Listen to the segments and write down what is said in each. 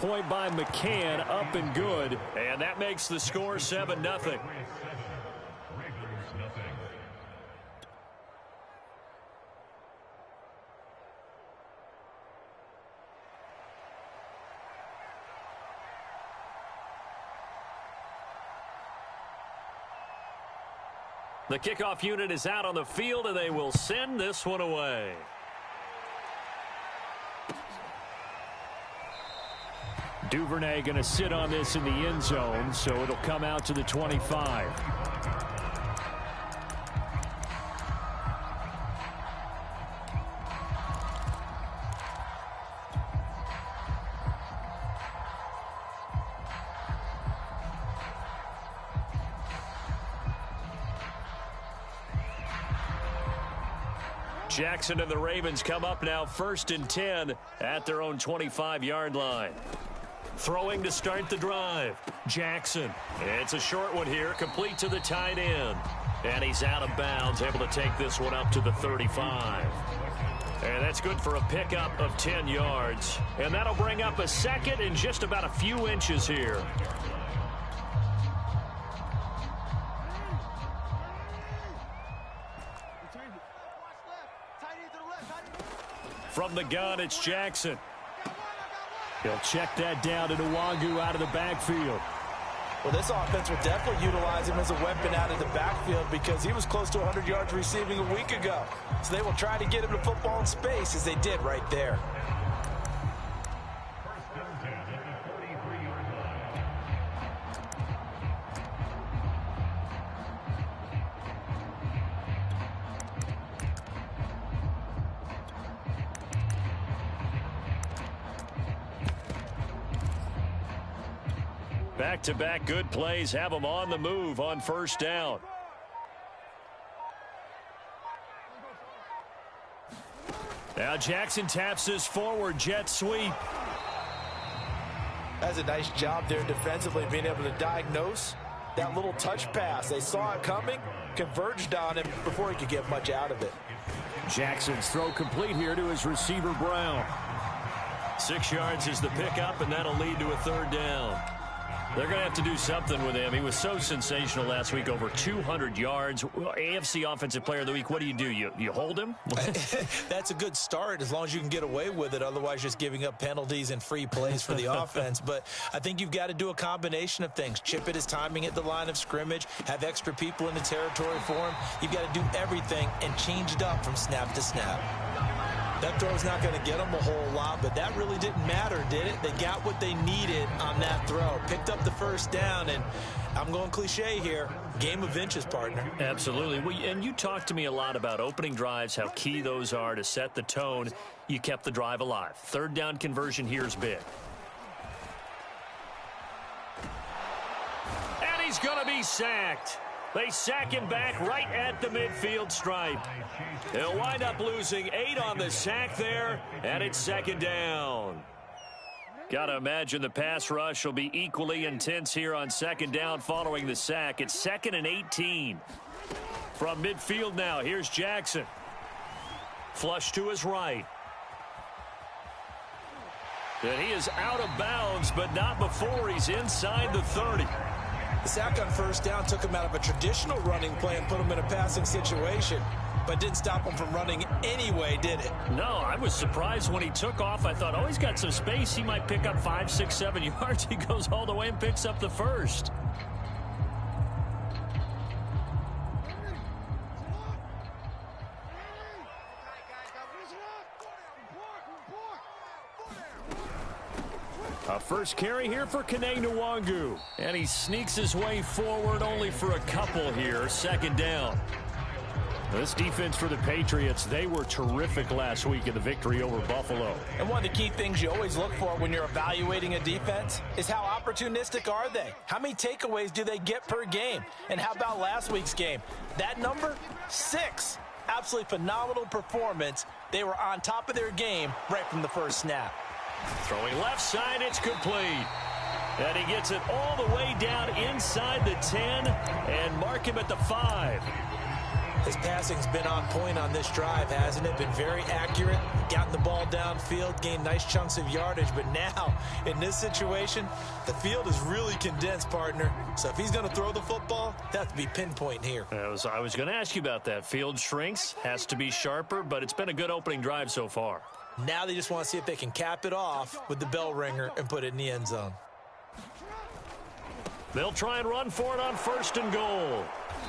point by McCann, up and good. And that makes the score 7-0. The kickoff unit is out on the field, and they will send this one away. Duvernay going to sit on this in the end zone, so it'll come out to the 25. Jackson and the Ravens come up now 1st and 10 at their own 25-yard line. Throwing to start the drive. Jackson. It's a short one here, complete to the tight end. And he's out of bounds, able to take this one up to the 35. And that's good for a pickup of 10 yards. And that'll bring up a second and just about a few inches here. From the gun, it's Jackson. He'll check that down to Nwangu out of the backfield. Well, this offense will definitely utilize him as a weapon out of the backfield because he was close to 100 yards receiving a week ago. So they will try to get him to football in space as they did right there. Back-to-back good plays have them on the move on 1st down. Now Jackson taps his forward jet sweep. That's a nice job there defensively, being able to diagnose that little touch pass. They saw it coming, converged on him before he could get much out of it. Jackson's throw complete here to his receiver, Brown. 6 yards is the pickup, and that'll lead to a 3rd down. They're going to have to do something with him. He was so sensational last week, over 200 yards. AFC Offensive Player of the Week, what do? You hold him? That's a good start as long as you can get away with it. Otherwise, just giving up penalties and free plays for the offense. But I think you've got to do a combination of things. Chip it his timing at the line of scrimmage, have extra people in the territory for him. You've got to do everything and change it up from snap to snap. That throw's not going to get them a whole lot, but that really didn't matter, did it? They got what they needed on that throw. Picked up the 1st down, and I'm going cliche here. Game of inches, partner. Absolutely. Well, and you talked to me a lot about opening drives, how key those are to set the tone. You kept the drive alive. 3rd down conversion here is big. And he's going to be sacked. They sack him back right at the midfield stripe. They'll wind up losing 8 on the sack there, and it's 2nd down. Got to imagine the pass rush will be equally intense here on 2nd down following the sack. It's 2nd and 18. From midfield now, here's Jackson. Flush to his right. And he is out of bounds, but not before he's inside the 30. The sack on 1st down took him out of a traditional running play and put him in a passing situation, but didn't stop him from running anyway, did it? No, I was surprised when he took off. I thought, oh, he's got some space. He might pick up 5, 6, 7 yards. He goes all the way and picks up the 1st. A first carry here for Kene Nwangu. And he sneaks his way forward only for a couple here. 2nd down. This defense for the Patriots, they were terrific last week in the victory over Buffalo. And one of the key things you always look for when you're evaluating a defense is how opportunistic are they? How many takeaways do they get per game? And how about last week's game? That number, 6. Absolutely phenomenal performance. They were on top of their game right from the first snap. Throwing left side, it's complete. And he gets it all the way down inside the 10 and mark him at the 5. His passing's been on point on this drive, hasn't it? Been very accurate, gotten the ball downfield, gained nice chunks of yardage. But now, in this situation, the field is really condensed, partner. So if he's going to throw the football, that has to be pinpoint here. I was going to ask you about that. Field shrinks, has to be sharper, but it's been a good opening drive so far. Now they just want to see if they can cap it off with the bell ringer and put it in the end zone. They'll try and run for it on 1st and goal.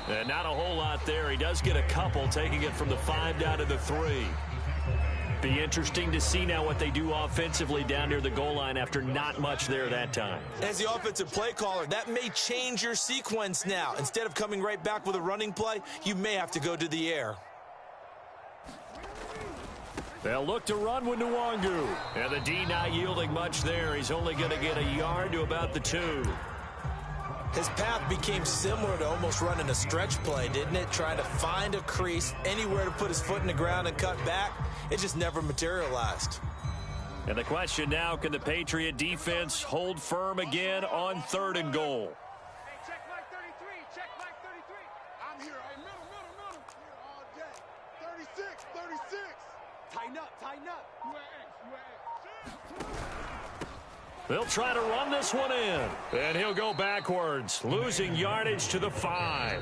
And not a whole lot there. He does get a couple, taking it from the 5 down to the 3. Be interesting to see now what they do offensively down near the goal line after not much there that time. As the offensive play caller, that may change your sequence now. Instead of coming right back with a running play, you may have to go to the air. They'll look to run with Nwangu. And the D not yielding much there. He's only going to get a yard to about the 2. His path became similar to almost running a stretch play, didn't it? Trying to find a crease, anywhere to put his foot in the ground and cut back. It just never materialized. And the question now, can the Patriot defense hold firm again on 3rd and goal? Hey, check Mike 33. Check Mike 33. I'm here. Hey, middle. Here all day. 36. Tighten up. They'll try to run this one in. And he'll go backwards, losing yardage to the 5.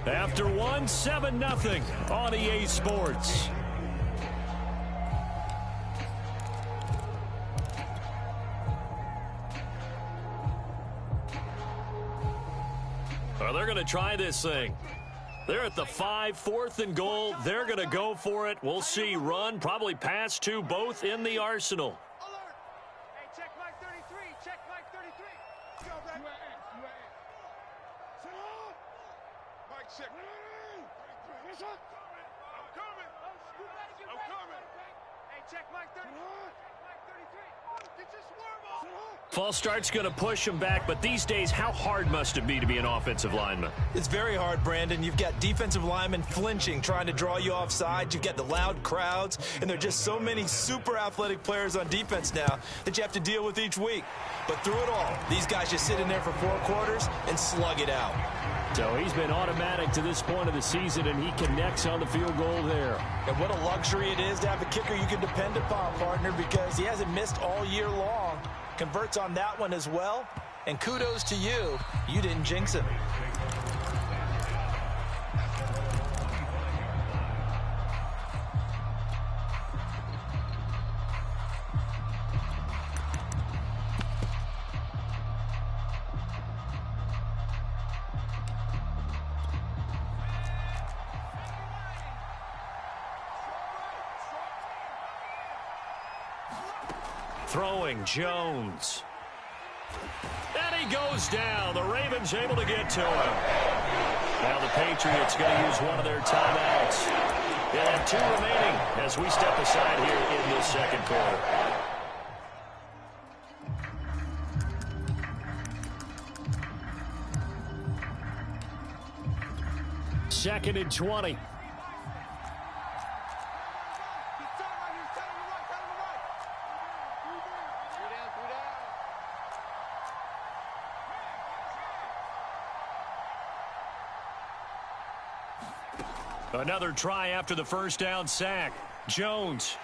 After 1, 7-0 on EA Sports. Well, they're going to try this thing. They're at the 5, 4th and goal. They're going to go for it. We'll see. Run, probably pass to both in the arsenal. Check Mike 33. Check Mike 33. Go back. Sit up. Mike, check. I'm coming. Hey, check Mike 33. Mike 33. Get your swerve off. False start's going to push him back, but these days, how hard must it be to be an offensive lineman? It's very hard, Brandon. You've got defensive linemen flinching, trying to draw you offside. You've got the loud crowds, and there are just so many super athletic players on defense now that you have to deal with each week. But through it all, these guys just sit in there for 4 quarters and slug it out. So he's been automatic to this point of the season, and he connects on the field goal there. And what a luxury it is to have a kicker you can depend upon, partner, because he hasn't missed all year long. Converts on that one as well. And kudos to you. You didn't jinx him. Throwing Jones. And he goes down. The Ravens able to get to him. Now the Patriots going to use one of their timeouts. They'll have 2 remaining as we step aside here in this 2nd quarter. Second and 20. Another try after the 1st down sack. Jones.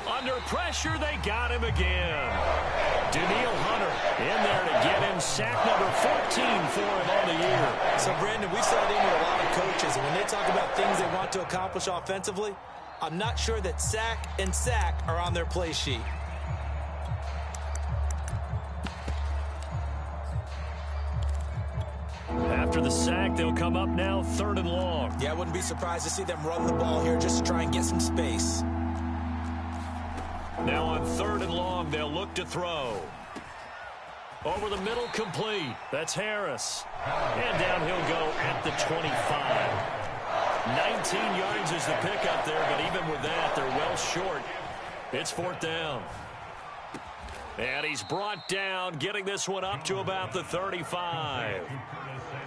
Under pressure, they got him again. Daniil Hunter in there to get him sack number 14 for him on the year. So, Brandon, we've sat in with a lot of coaches, and when they talk about things they want to accomplish offensively, I'm not sure that sack and sack are on their play sheet. After the sack, they'll come up now 3rd and long. Yeah, I wouldn't be surprised to see them run the ball here just to try and get some space. Now on 3rd and long, they'll look to throw. Over the middle, complete. That's Harris. And down he'll go at the 25. 19 yards is the pickup there, but even with that, they're well short. It's 4th down. And he's brought down, getting this one up to about the 35.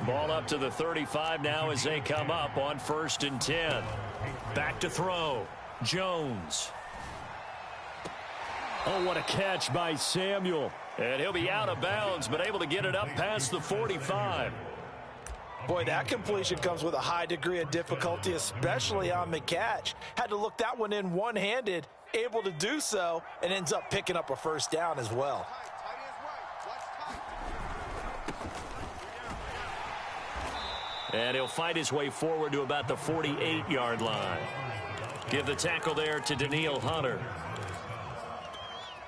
Ball up to the 35 now as they come up on 1st and 10. Back to throw. Jones. Oh, what a catch by Samuel. And he'll be out of bounds, but able to get it up past the 45. Boy, that completion comes with a high degree of difficulty, especially on the catch. Had to look that one in one-handed, able to do so, and ends up picking up a first down as well. And he'll fight his way forward to about the 48-yard line. Give the tackle there to Danielle Hunter.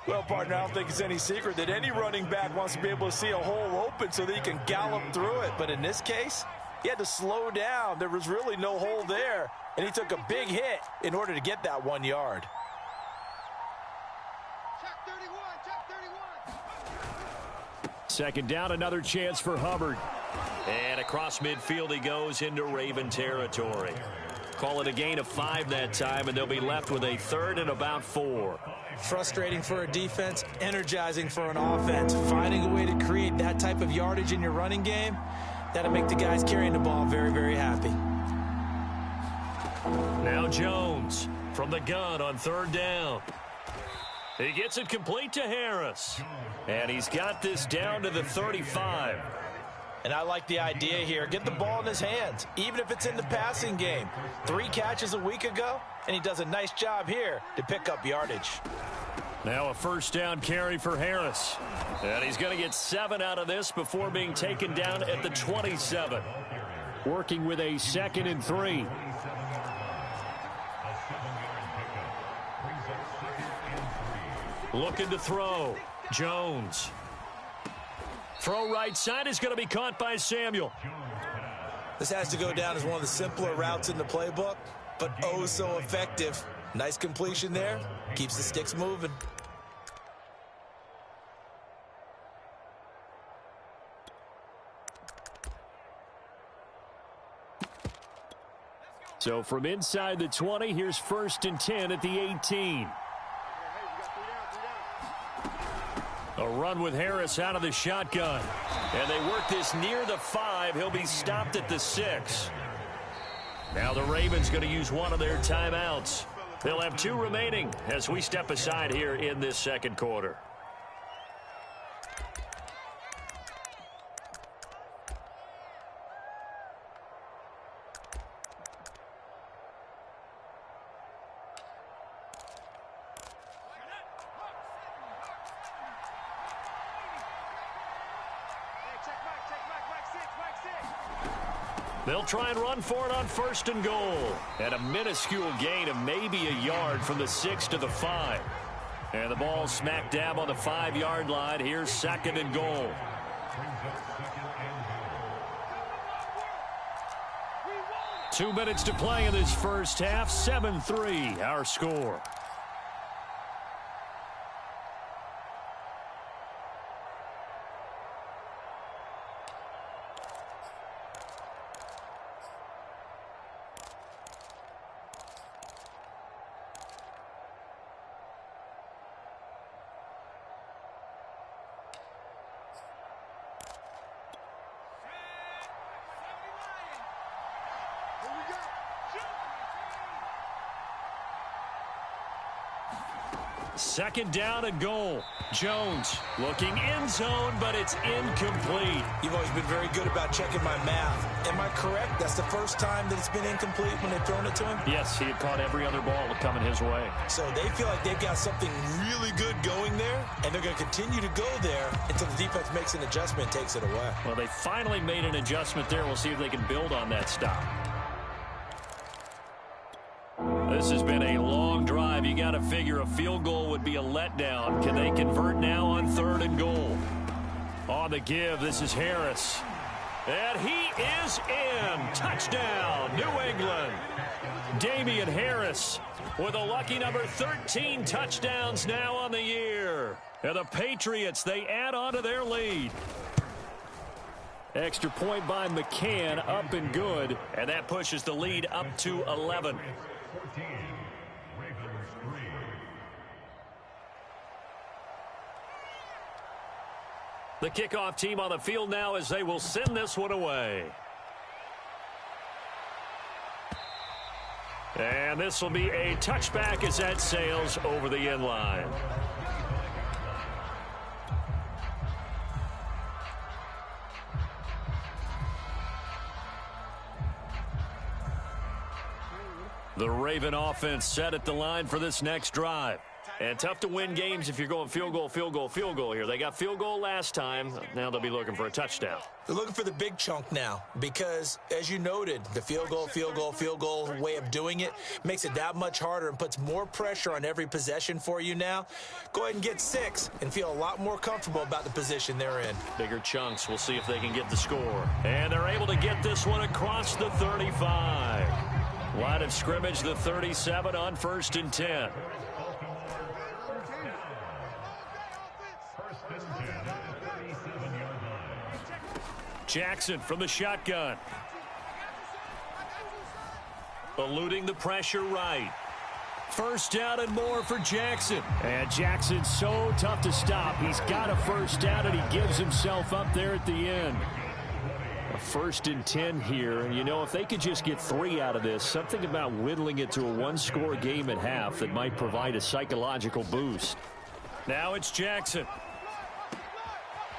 Well, partner, I don't think it's any secret that any running back wants to be able to see a hole open so that he can gallop through it. But in this case, he had to slow down. There was really no hole there, and he took a big hit in order to get that 1 yard. Check 31, check 31. Second down, another chance for Hubbard. And across midfield he goes into Raven territory. Call it a gain of 5 that time, and they'll be left with a third and about 4. Frustrating for a defense, energizing for an offense. Finding a way to create that type of yardage in your running game, that'll make the guys carrying the ball very, very happy. Now Jones from the gun on third down. He gets it complete to Harris. And he's got this down to the 35. And I like the idea here. Get the ball in his hands, even if it's in the passing game. 3 catches a week ago, and he does a nice job here to pick up yardage. Now a first down carry for Harris. And he's going to get 7 out of this before being taken down at the 27. Working with a 2nd and 3. Looking to throw. Jones. Throw right side is going to be caught by Samuel. This has to go down as one of the simpler routes in the playbook, but oh so effective. Nice completion there. Keeps the sticks moving. So from inside the 20, here's 1st and 10 at the 18. A run with Harris out of the shotgun. And they work this near the 5. He'll be stopped at the 6. Now the Ravens going to use one of their timeouts. They'll have 2 remaining as we step aside here in this second quarter. They'll try and run for it on 1st and goal. And a minuscule gain of maybe a yard from the 6 to the 5. And the ball smack dab on the 5-yard line. Here's 2nd and goal. Two minutes to play in this first half. 7-3 our score. Second down and goal. Jones looking end zone, but it's incomplete. You've always been very good about checking my math. Am I correct? That's the first time that it's been incomplete when they've thrown it to him? Yes, he had caught every other ball coming his way. So they feel like they've got something really good going there, and they're going to continue to go there until the defense makes an adjustment and takes it away. Well, they finally made an adjustment there. We'll see if they can build on that stop. This has been a long drive. You got to figure a field goal would be a letdown. Can they convert now on 3rd and goal? On the give, this is Harris. And he is in. Touchdown, New England. Damian Harris with a lucky number 13 touchdowns now on the year. And the Patriots, they add on to their lead. Extra point by McCann, up and good. And that pushes the lead up to 11. The kickoff team on the field now as they will send this one away. And this will be a touchback as that sails over the end line. The Raven offense set at the line for this next drive. And tough to win games if you're going field goal, field goal, field goal here. They got field goal last time. Now they'll be looking for a touchdown. They're looking for the big chunk now because, as you noted, the field goal way of doing it makes it that much harder and puts more pressure on every possession for you now. Go ahead and get 6 and feel a lot more comfortable about the position they're in. Bigger chunks. We'll see if they can get the score. And they're able to get this one across the 35. Line of scrimmage, the 37 on 1st and 10. Jackson from the shotgun. Eluding the pressure right. First down and more for Jackson. And Jackson's so tough to stop. He's got a first down, and he gives himself up there at the end. A 1st and 10 here. And, you know, if they could just get 3 out of this, something about whittling it to a 1-score game at half that might provide a psychological boost. Now it's Jackson.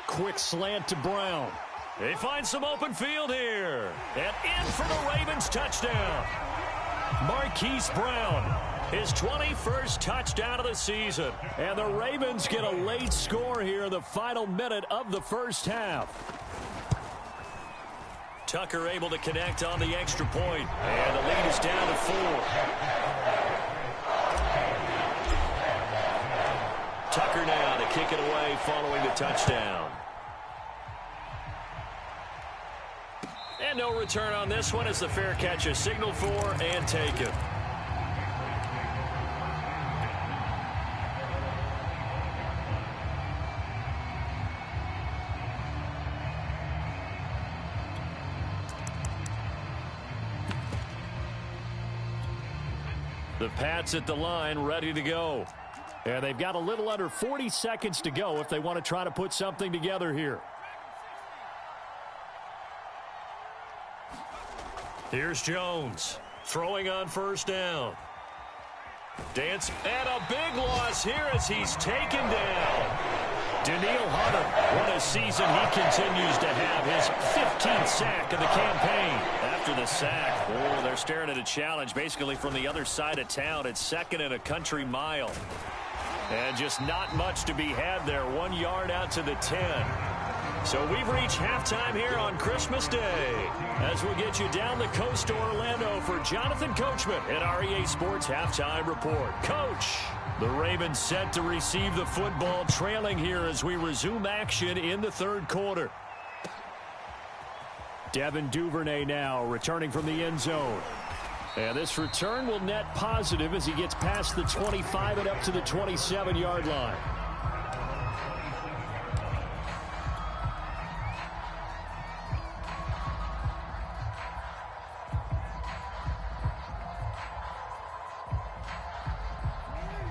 Quick slant to Brown. They find some open field here. And in for the Ravens touchdown. Marquise Brown, his 21st touchdown of the season. And the Ravens get a late score here in the final minute of the first half. Tucker able to connect on the extra point. And the lead is down to 4. Tucker now to kick it away following the touchdown. And no return on this one as the fair catch is signaled for and taken. The Pats at the line ready to go. And they've got a little under 40 seconds to go if they want to try to put something together here. Here's Jones throwing on first down. Dance and a big loss here as he's taken down. Daniil Hunter, what a season he continues to have, his 15th sack of the campaign. After the sack, oh, they're staring at a challenge basically from the other side of town. It's 2nd and a country mile. And just not much to be had there, 1 yard out to the 10. So we've reached halftime here on Christmas Day as we'll get you down the coast to Orlando for Jonathan Coachman at our EA Sports Halftime Report. Coach, the Ravens set to receive the football, trailing here as we resume action in the 3rd quarter. Devin Duvernay now returning from the end zone. And this return will net positive as he gets past the 25 and up to the 27-yard line.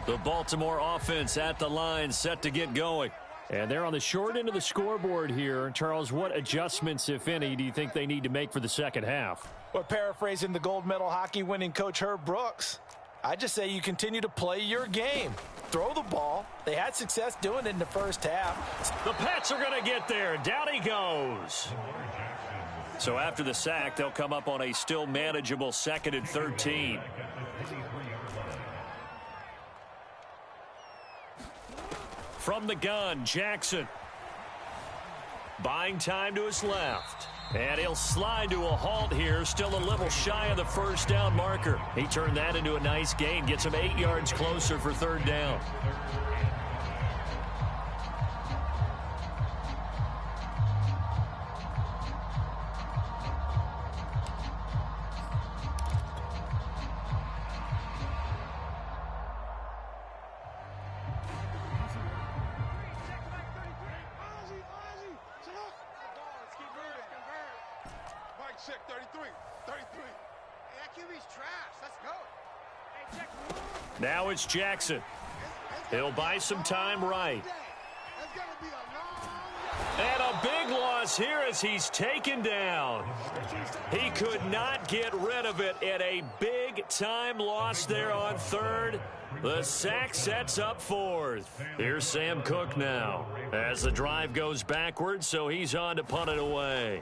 The Baltimore offense at the line set to get going. And they're on the short end of the scoreboard here. Charles, what adjustments, if any, do you think they need to make for the second half? Well, paraphrasing the gold medal hockey winning coach Herb Brooks, I just say you continue to play your game. Throw the ball. They had success doing it in the first half. The Pats are going to get there. Down he goes. So after the sack, they'll come up on a still manageable 2nd and 13. From the gun, Jackson. Buying time to his left. And he'll slide to a halt here, still a little shy of the first down marker. He turned that into a nice gain, gets him 8 yards closer for 3rd down. Check 33. 33. Hey, that QB's trash. Let's go. Hey, check. Now it's Jackson. He'll buy some time right. And a big loss here as he's taken down. He could not get rid of it at a big-time loss there on 3rd. The sack sets up 4th. Here's Sam Cook now as the drive goes backwards, so he's on to punt it away.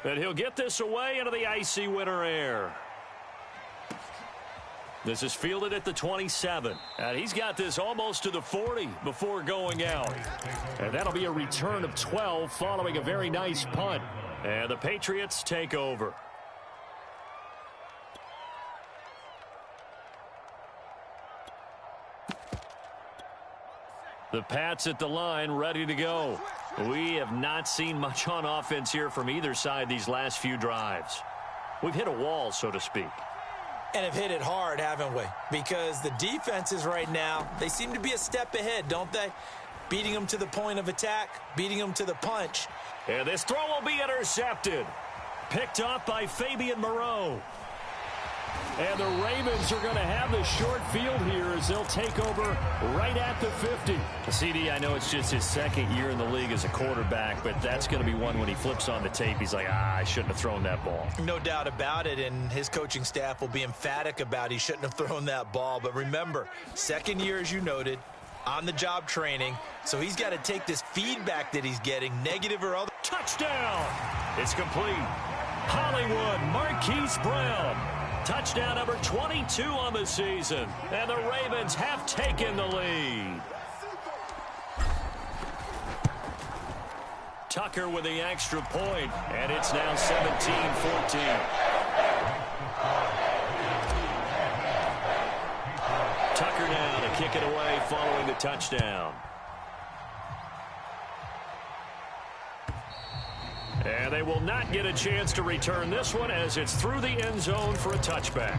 And he'll get this away into the icy winter air. This is fielded at the 27. And he's got this almost to the 40 before going out. And that'll be a return of 12 following a very nice punt. And the Patriots take over. The Pats at the line, ready to go. We have not seen much on offense here from either side these last few drives. We've hit a wall, so to speak. And have hit it hard, haven't we? Because the defenses right now, they seem to be a step ahead, don't they? Beating them to the point of attack, beating them to the punch. And this throw will be intercepted. Picked off by Fabian Moreau. And the Ravens are going to have the short field here as they'll take over right at the 50. CD, I know it's just his second year in the league as a quarterback, but that's going to be one when he flips on the tape. He's like, I shouldn't have thrown that ball. No doubt about it, and his coaching staff will be emphatic about he shouldn't have thrown that ball. But remember, second year, as you noted, on-the-job training, so he's got to take this feedback that he's getting, negative or other. Touchdown! It's complete. Hollywood Marquise Brown. Touchdown number 22 on the season. And the Ravens have taken the lead. Tucker with the extra point, and it's now 17-14. Tucker now to kick it away following the touchdown. And they will not get a chance to return this one as it's through the end zone for a touchback.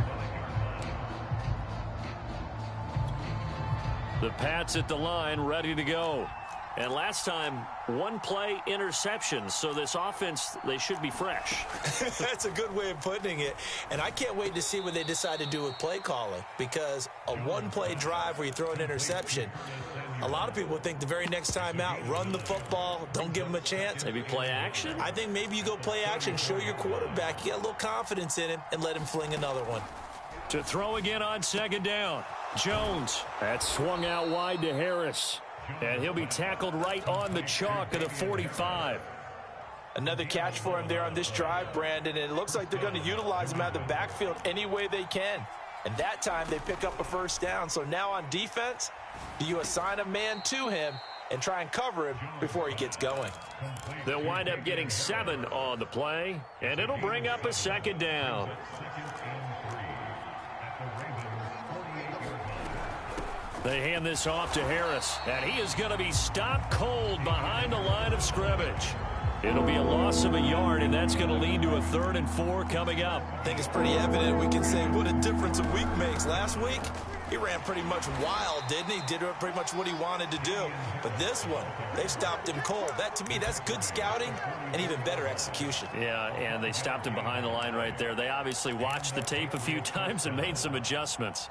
The Pats at the line, ready to go. And last time, one play interception, so this offense, they should be fresh. That's a good way of putting it. And I can't wait to see what they decide to do with play calling, because a one-play drive where you throw an interception, a lot of people think the very next time out, run the football, don't give them a chance. Maybe play action? I think maybe you go play action, show your quarterback, you got a little confidence in him, and let him fling another one. To throw again on second down, Jones. That's swung out wide to Harris. And he'll be tackled right on the chalk of the 45. Another catch for him there on this drive, Brandon, and it looks like they're going to utilize him out of the backfield any way they can. And that time they pick up a first down. So now on defense, do you assign a man to him and try and cover him before he gets going? They'll wind up getting 7 on the play, and it'll bring up a second down. They hand this off to Harris, and he is going to be stopped cold behind the line of scrimmage. It'll be a loss of a yard, and that's going to lead to a 3rd and 4 coming up. I think it's pretty evident. We can say what a difference a week makes. Last week, he ran pretty much wild, didn't he? Did pretty much what he wanted to do. But this one, they stopped him cold. That, to me, that's good scouting and even better execution. Yeah, and they stopped him behind the line right there. They obviously watched the tape a few times and made some adjustments.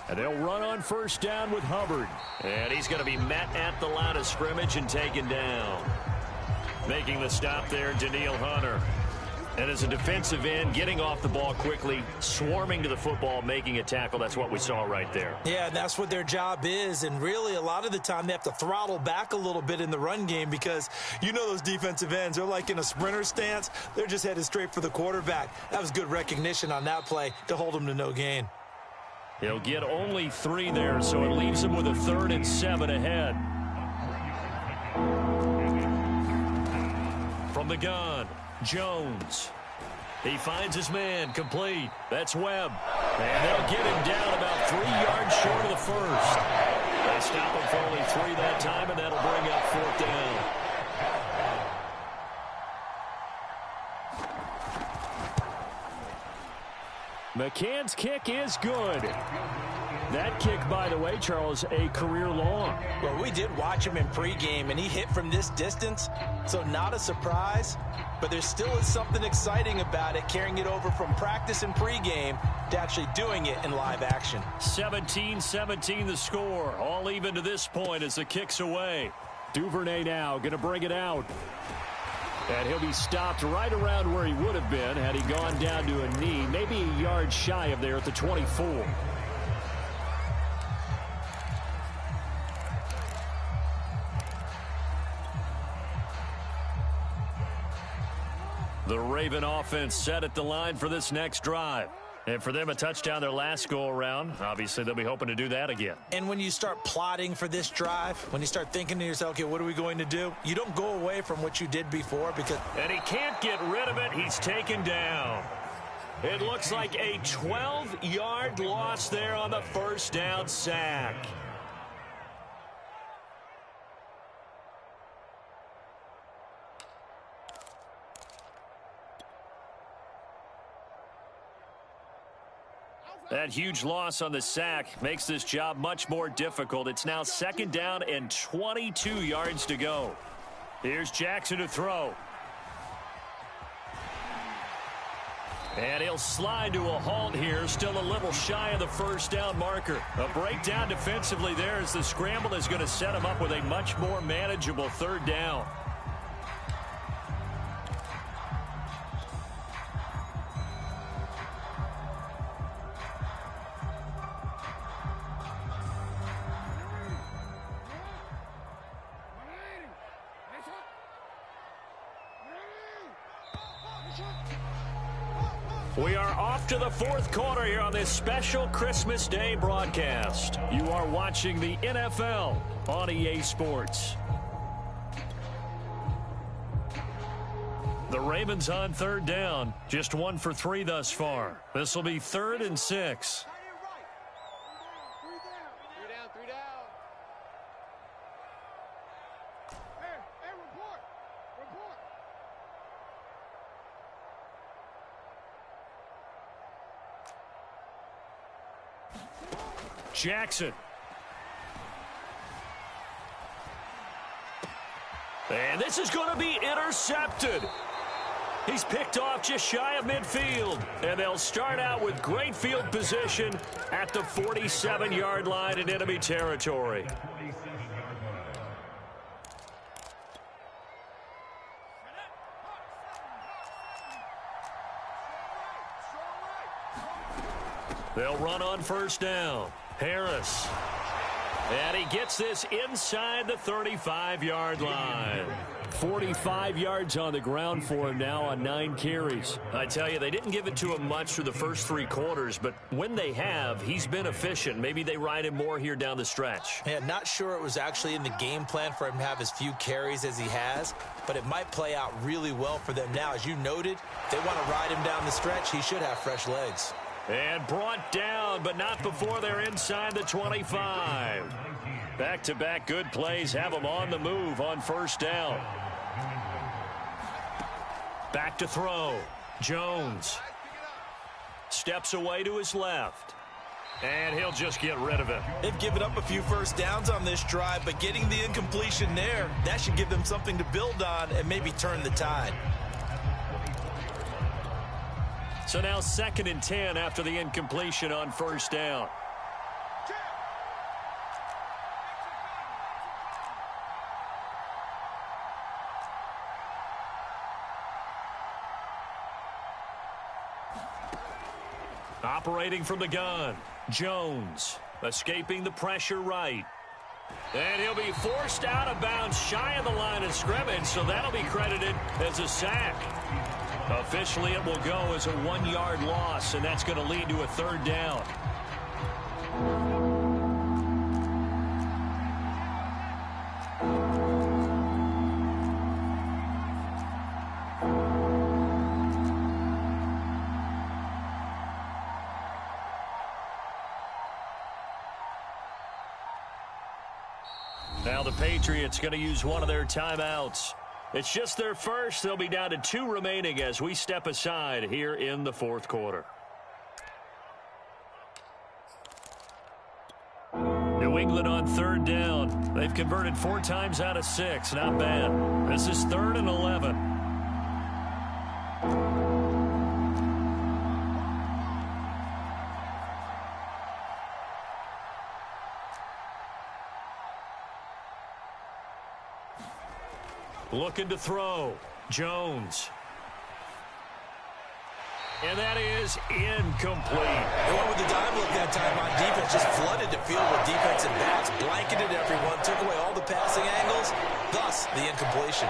And they'll run on first down with Hubbard. And he's going to be met at the line of scrimmage and taken down. Making the stop there, Danielle Hunter. And as a defensive end, getting off the ball quickly, swarming to the football, making a tackle. That's what we saw right there. Yeah, and that's what their job is. And really, a lot of the time, they have to throttle back a little bit in the run game because you know those defensive ends, they're like in a sprinter stance. They're just headed straight for the quarterback. That was good recognition on that play to hold them to no gain. He'll get only 3 there, so it leaves him with a 3rd and 7 ahead. From the gun, Jones. He finds his man, complete. That's Webb. And they'll get him down about 3 yards short of the first. They stop him for only 3 that time, and that'll bring up 4th down. McCann's kick is good. That kick, by the way, Charles, a career long. Well, we did watch him in pregame, and he hit from this distance, so not a surprise. But there still is something exciting about it, carrying it over from practice and pregame to actually doing it in live action. 17-17 the score, all even to this point as the kick's away. Duvernay now going to bring it out. And he'll be stopped right around where he would have been had he gone down to a knee, maybe a yard shy of there at the 24. The Raven offense set at the line for this next drive. And for them, a touchdown their last go-around. Obviously, they'll be hoping to do that again. And when you start plotting for this drive, when you start thinking to yourself, okay, what are we going to do? You don't go away from what you did before because... And he can't get rid of it. He's taken down. It looks like a 12-yard loss there on the first down sack. That huge loss on the sack makes this job much more difficult. It's now 2nd down and 22 yards to go. Here's Jackson to throw. And he'll slide to a halt here, still a little shy of the first down marker. A breakdown defensively there as the scramble is going to set him up with a much more manageable 3rd down. We are off to the 4th quarter here on this special Christmas Day broadcast. You are watching the NFL on EA Sports. The Ravens on 3rd down, just 1 for 3 thus far. This will be 3rd and 6. Jackson. And this is going to be intercepted. He's picked off just shy of midfield. And they'll start out with great field position at the 47-yard line in enemy territory. They'll run on 1st down. Harris. And he gets this inside the 35-yard line. 45 yards on the ground for him now on 9 carries. I tell you, they didn't give it to him much through the first 3 quarters, but when they have, he's been efficient. Maybe they ride him more here down the stretch. Yeah, not sure it was actually in the game plan for him to have as few carries as he has, but it might play out really well for them now. As you noted, if they want to ride him down the stretch, he should have fresh legs. And brought down, but not before they're inside the 25. Back-to-back good plays have them on the move on 1st down. Back to throw. Jones. Steps away to his left. And he'll just get rid of it. They've given up a few first downs on this drive, but getting the incompletion there, that should give them something to build on and maybe turn the tide. So now 2nd and 10 after the incompletion on 1st down. Operating from the gun, Jones escaping the pressure right. And he'll be forced out of bounds shy of the line of scrimmage, so that'll be credited as a sack. Officially, it will go as a 1-yard loss, and that's going to lead to a 3rd down. Now the Patriots going to use one of their timeouts. It's just their first. They'll be down to 2 remaining as we step aside here in the 4th quarter. New England on 3rd down. They've converted 4 times out of 6. Not bad. This is 3rd and 11. Looking to throw. Jones. And that is incomplete. They went with the dime look that time on defense. Just flooded the field with defensive backs. Blanketed everyone. Took away all the passing angles. Thus, the incompletion.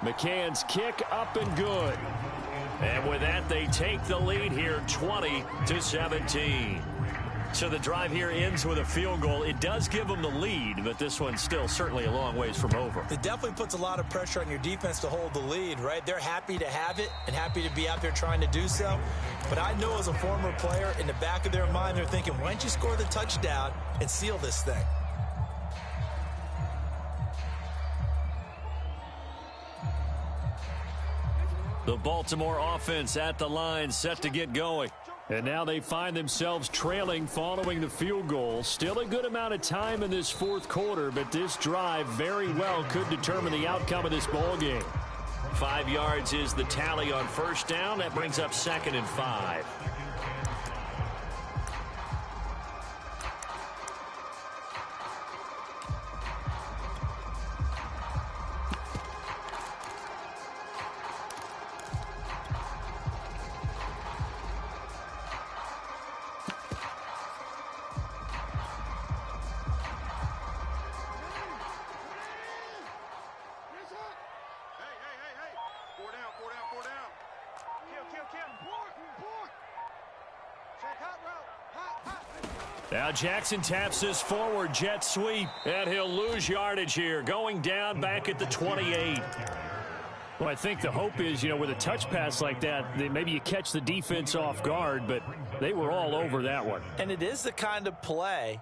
McCann's kick up and good. And with that, they take the lead here 20-17. So the drive here ends with a field goal. It does give them the lead, but this one's still certainly a long ways from over. It definitely puts a lot of pressure on your defense to hold the lead, right? They're happy to have it and happy to be out there trying to do so. But I know as a former player, in the back of their mind, they're thinking, why don't you score the touchdown and seal this thing? The Baltimore offense at the line, set to get going. And now they find themselves trailing following the field goal. Still a good amount of time in this fourth quarter, but this drive very well could determine the outcome of this ball game. 5 yards is the tally on first down. That brings up 2nd and 5. Now Jackson taps this forward jet sweep, and he'll lose yardage here, going down back at the 28. Well, I think the hope is, with a touch pass like that, maybe you catch the defense off guard, but they were all over that one. And it is the kind of play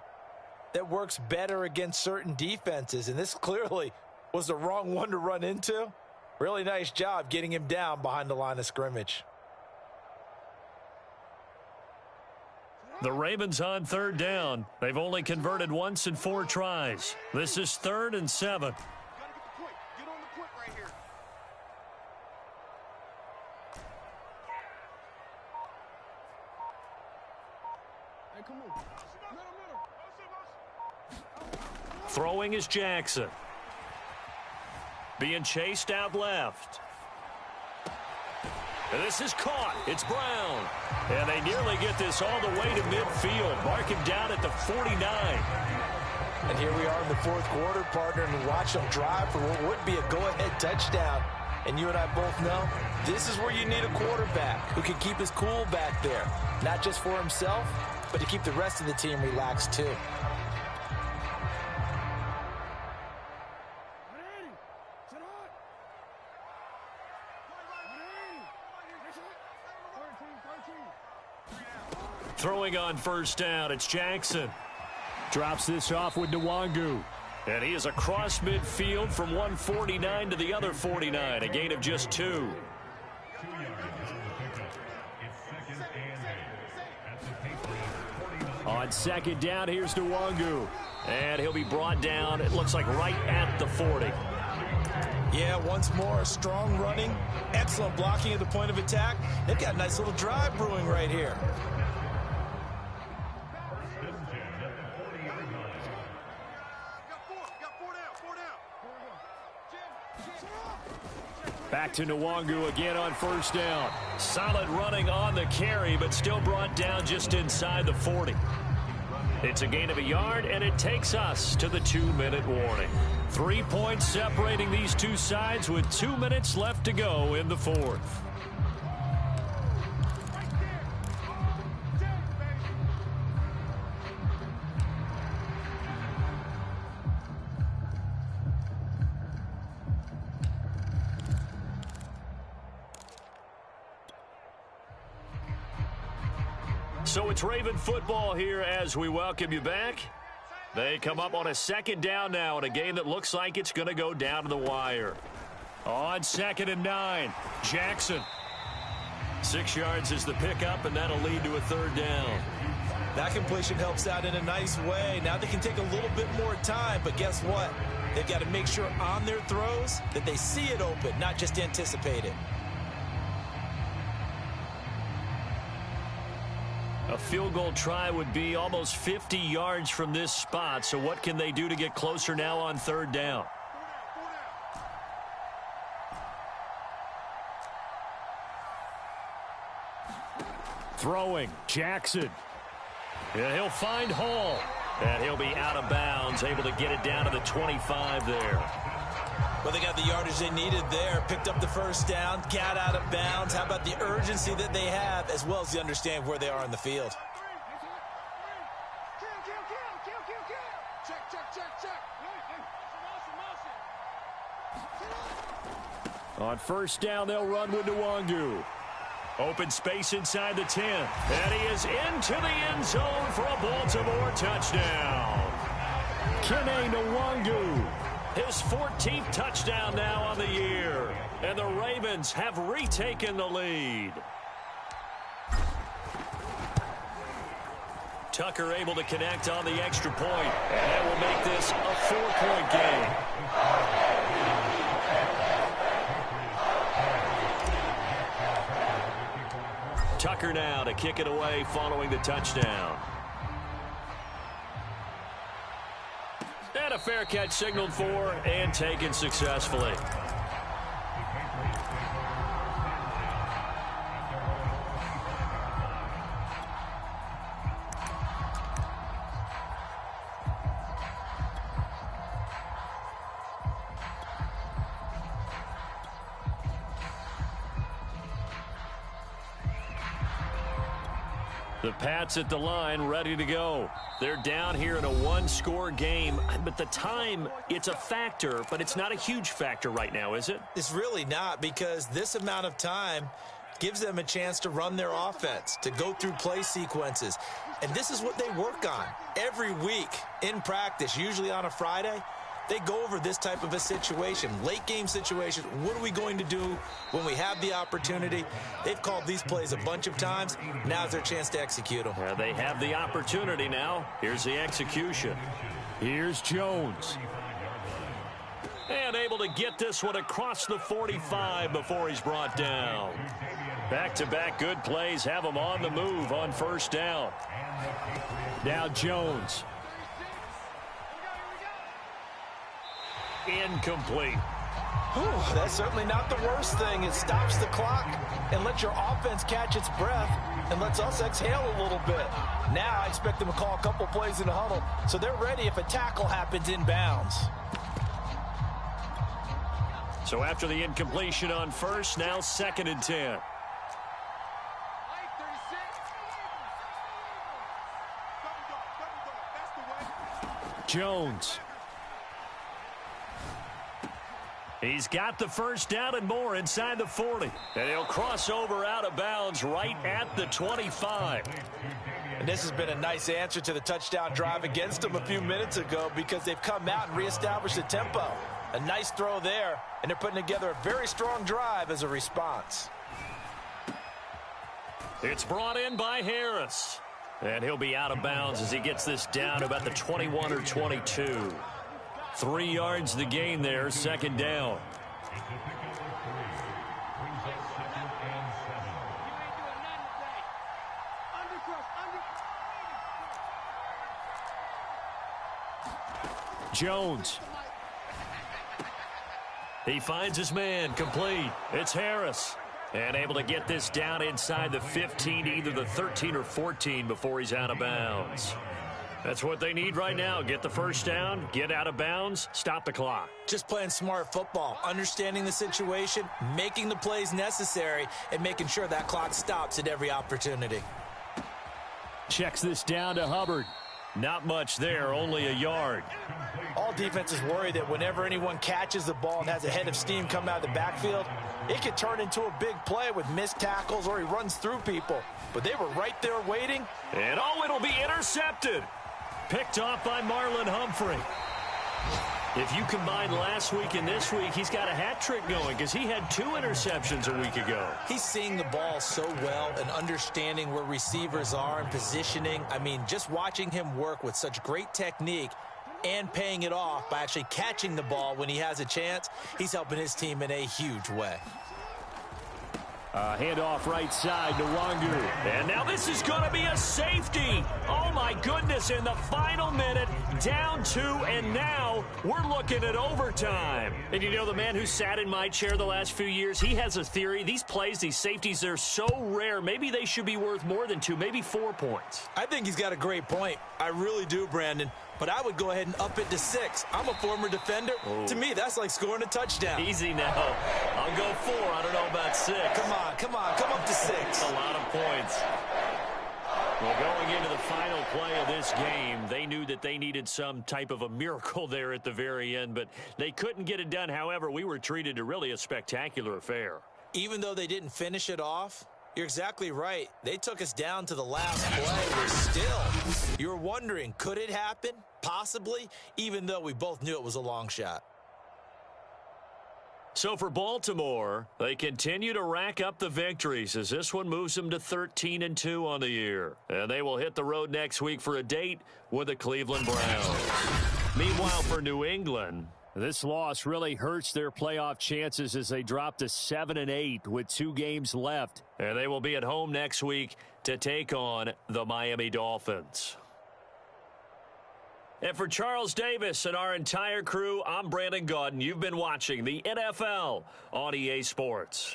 that works better against certain defenses, and this clearly was the wrong one to run into. Really nice job getting him down behind the line of scrimmage. The Ravens on third down. They've only converted once in 4 tries. This is 3rd and 7. Get on the point right here. Hey, come on. Middle. Throwing is Jackson. Being chased out left. And this is caught. It's Brown. And they nearly get this all the way to midfield. Mark him down at the 49. And here we are in the fourth quarter, partner, and watch them drive for what would be a go-ahead touchdown. And you and I both know this is where you need a quarterback who can keep his cool back there. Not just for himself, but to keep the rest of the team relaxed too. Throwing on first down, it's Jackson. Drops this off with Nwangu. And he is across midfield from 149 to the other 49, a gain of just 2. On second down, here's Nwangu. And he'll be brought down, it looks like right at the 40. Yeah, once more, strong running, excellent blocking at the point of attack. They've got a nice little drive brewing right here. Back to Nwangu again on first down. Solid running on the carry, but still brought down just inside the 40. It's a gain of a yard, and it takes us to the 2-minute warning. 3 points separating these two sides with 2 minutes left to go in the fourth. So it's Raven football here as we welcome you back. They come up on a second down now in a game that looks like it's going to go down to the wire. On 2nd and 9, Jackson. 6 yards is the pickup, and that'll lead to a 3rd down. That completion helps out in a nice way. Now they can take a little bit more time, but guess what? They've got to make sure on their throws that they see it open, not just anticipate it. A field goal try would be almost 50 yards from this spot, so what can they do to get closer now on 3rd down? Throwing, Jackson. Yeah, he'll find Hall. And he'll be out of bounds, able to get it down to the 25 there. Well, they got the yardage they needed there, picked up the first down, got out of bounds. How about the urgency that they have, as well as the understanding where they are in the field? On first down, they'll run with Nwangu. Open space inside the 10. And he is into the end zone for a Baltimore touchdown. Kene Nwangu. His 14th touchdown now on the year. And the Ravens have retaken the lead. Tucker able to connect on the extra point. And that will make this a 4-point game. Tucker now to kick it away following the touchdown. And a fair catch signaled for and taken successfully. The Pats at the line, ready to go. They're down here in a one-score game, but the time, it's a factor, but it's not a huge factor right now, is it? It's really not, because this amount of time gives them a chance to run their offense, to go through play sequences. And this is what they work on every week in practice, usually on a Friday. They go over this type of a situation, late game situation. What are we going to do when we have the opportunity? They've called these plays a bunch of times. Now's their chance to execute them. They have the opportunity now. Here's the execution. Here's Jones. And able to get this one across the 45 before he's brought down. Back-to-back good plays have him on the move on first down. Now Jones. Incomplete. Whew, that's certainly not the worst thing. It stops the clock and lets your offense catch its breath and lets us exhale a little bit. Now I expect them to call a couple plays in the huddle so they're ready if a tackle happens inbounds. So after the incompletion on first, now 2nd and 10. Jones. He's got the first down and more inside the 40. And he'll cross over out of bounds right at the 25. And this has been a nice answer to the touchdown drive against them a few minutes ago because they've come out and reestablished the tempo. A nice throw there, and they're putting together a very strong drive as a response. It's brought in by Harris. And he'll be out of bounds as he gets this down about the 21 or 22. 3 yards the gain there, 2nd down. Jones. He finds his man, complete. It's Harris. And able to get this down inside the 15, either the 13 or 14 before he's out of bounds. That's what they need right now. Get the first down, get out of bounds, stop the clock. Just playing smart football, understanding the situation, making the plays necessary, and making sure that clock stops at every opportunity. Checks this down to Hubbard. Not much there, only a yard. All defenses worry that whenever anyone catches the ball and has a head of steam come out of the backfield, it could turn into a big play with missed tackles or he runs through people. But they were right there waiting. And it'll be intercepted. Picked off by Marlon Humphrey. If you combine last week and this week, he's got a hat trick going because he had 2 interceptions a week ago. He's seeing the ball so well and understanding where receivers are and positioning. I mean, just watching him work with such great technique and paying it off by actually catching the ball when he has a chance, he's helping his team in a huge way. Handoff right side to Wangu. And now this is going to be a safety. Oh, my goodness, in the final minute, down 2, and now we're looking at overtime. And you know, the man who sat in my chair the last few years, he has a theory. These plays, these safeties, they're so rare. Maybe they should be worth more than 2, maybe 4 points. I think he's got a great point. I really do, Brandon. But I would go ahead and up it to 6. I'm a former defender. Ooh. To me, that's like scoring a touchdown. Easy now. I'll go 4. I don't know about 6. Come on. Come up to 6. That's a lot of points. Well, going into the final play of this game, they knew that they needed some type of a miracle there at the very end, but they couldn't get it done. However, we were treated to really a spectacular affair. Even though they didn't finish it off, you're exactly right. They took us down to the last play. We're still, you're wondering, could it happen? Possibly, even though we both knew it was a long shot. So for Baltimore, they continue to rack up the victories as this one moves them to 13-2 on the year. And they will hit the road next week for a date with the Cleveland Browns. Meanwhile, for New England, this loss really hurts their playoff chances as they drop to 7-8 with 2 games left. And they will be at home next week to take on the Miami Dolphins. And for Charles Davis and our entire crew, I'm Brandon Gaudin. You've been watching the NFL on EA Sports.